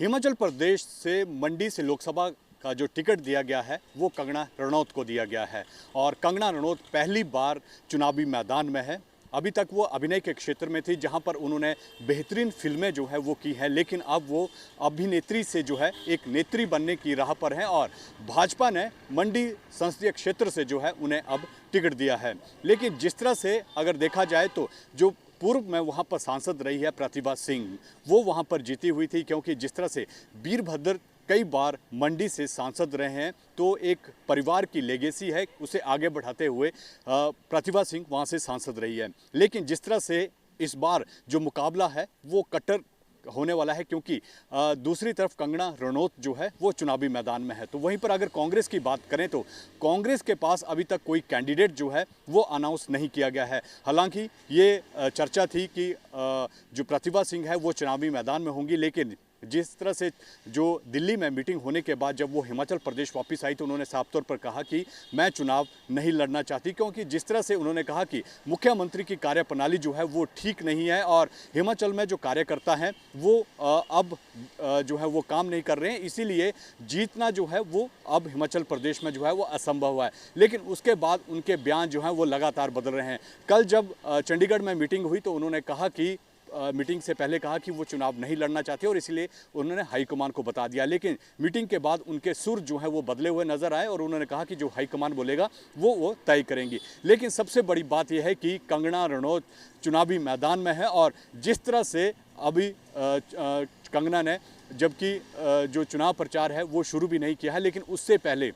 हिमाचल प्रदेश से मंडी से लोकसभा का जो टिकट दिया गया है वो कंगना रणौत को दिया गया है और कंगना रणौत पहली बार चुनावी मैदान में है। अभी तक वो अभिनय के क्षेत्र में थी जहां पर उन्होंने बेहतरीन फिल्में जो है वो की हैं, लेकिन अब वो अभिनेत्री से जो है एक नेत्री बनने की राह पर हैं और भाजपा ने मंडी संसदीय क्षेत्र से जो है उन्हें अब टिकट दिया है। लेकिन जिस तरह से अगर देखा जाए तो जो पूर्व में वहाँ पर सांसद रही है प्रतिभा सिंह, वो वहाँ पर जीती हुई थी, क्योंकि जिस तरह से वीरभद्र कई बार मंडी से सांसद रहे हैं तो एक परिवार की लेगेसी है, उसे आगे बढ़ाते हुए प्रतिभा सिंह वहाँ से सांसद रही है। लेकिन जिस तरह से इस बार जो मुकाबला है वो कट्टर होने वाला है, क्योंकि दूसरी तरफ कंगना रणौत जो है वो चुनावी मैदान में है। तो वहीं पर अगर कांग्रेस की बात करें तो कांग्रेस के पास अभी तक कोई कैंडिडेट जो है वो अनाउंस नहीं किया गया है। हालांकि ये चर्चा थी कि जो प्रतिभा सिंह है वो चुनावी मैदान में होंगी, लेकिन जिस तरह से जो दिल्ली में मीटिंग होने के बाद जब वो हिमाचल प्रदेश वापस आई तो उन्होंने साफ तौर पर कहा कि मैं चुनाव नहीं लड़ना चाहती, क्योंकि जिस तरह से उन्होंने कहा कि मुख्यमंत्री की कार्यप्रणाली जो है वो ठीक नहीं है और हिमाचल में जो कार्यकर्ता हैं वो अब जो है वो काम नहीं कर रहे हैं, इसीलिए जीतना जो है वो अब हिमाचल प्रदेश में जो है वो असंभव है। लेकिन उसके बाद उनके बयान जो हैं वो लगातार बदल रहे हैं। कल जब चंडीगढ़ में मीटिंग हुई तो उन्होंने कहा कि मीटिंग से पहले कहा कि वो चुनाव नहीं लड़ना चाहते और इसलिए उन्होंने हाईकमान को बता दिया, लेकिन मीटिंग के बाद उनके सुर जो है वो बदले हुए नजर आए और उन्होंने कहा कि जो हाईकमान बोलेगा वो तय करेंगी। लेकिन सबसे बड़ी बात यह है कि कंगना रणौत चुनावी मैदान में है और जिस तरह से अभी कंगना ने, जबकि जो चुनाव प्रचार है वो शुरू भी नहीं किया है, लेकिन उससे पहले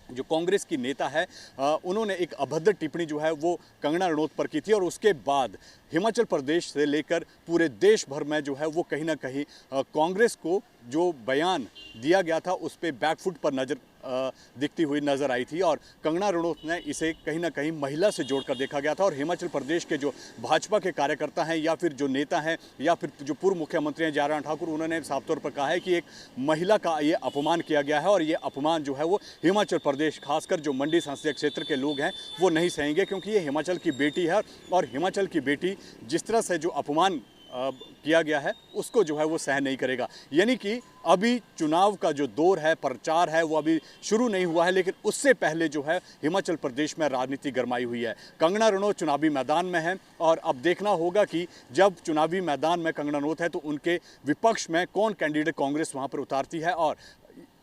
जो कांग्रेस की नेता है उन्होंने एक अभद्र टिप्पणी जो है वो कंगना रणौत पर की थी और उसके बाद हिमाचल प्रदेश से लेकर पूरे देश भर में जो है वो कहीं ना कहीं कांग्रेस को जो बयान दिया गया था उस पर बैकफुट पर दिखती हुई नजर आई थी और कंगना रणौत ने इसे कहीं ना कहीं महिला से जोड़कर देखा गया था और हिमाचल प्रदेश के जो भाजपा के कार्यकर्ता हैं या फिर जो नेता हैं या फिर जो पूर्व मुख्यमंत्री हैं जयराम ठाकुर, उन्होंने साफ तौर पर कहा है कि एक महिला का ये अपमान किया गया है और ये अपमान जो है वो हिमाचल प्रदेश, खासकर जो मंडी संसदीय क्षेत्र के लोग हैं वो नहीं सहेंगे, क्योंकि ये हिमाचल की बेटी है और हिमाचल की बेटी जिस तरह से जो अपमान किया गया है उसको जो है वो सहन नहीं करेगा। यानी कि अभी चुनाव का जो दौर है, प्रचार है, वो अभी शुरू नहीं हुआ है, लेकिन उससे पहले जो है हिमाचल प्रदेश में राजनीति गरमाई हुई है। कंगना रणौत चुनावी मैदान में है और अब देखना होगा कि जब चुनावी मैदान में कंगना रणौत है तो उनके विपक्ष में कौन कैंडिडेट कांग्रेस वहाँ पर उतारती है और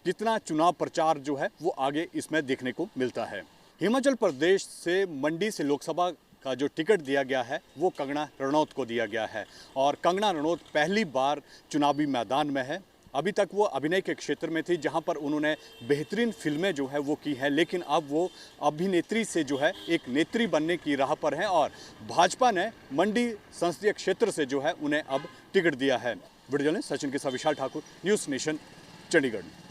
कितना चुनाव प्रचार जो है वो आगे इसमें देखने को मिलता है। हिमाचल प्रदेश से मंडी से लोकसभा का जो टिकट दिया गया है वो कंगना रणौत को दिया गया है और कंगना रणौत पहली बार चुनावी मैदान में है। अभी तक वो अभिनय के क्षेत्र में थी जहां पर उन्होंने बेहतरीन फिल्में जो है वो की हैं, लेकिन अब वो अभिनेत्री से जो है एक नेत्री बनने की राह पर हैं और भाजपा ने मंडी संसदीय क्षेत्र से जो है उन्हें अब टिकट दिया है। वीडियो जर्नलिस्ट सचिन के साथ विशाल ठाकुर, न्यूज़ नेशन, चंडीगढ़।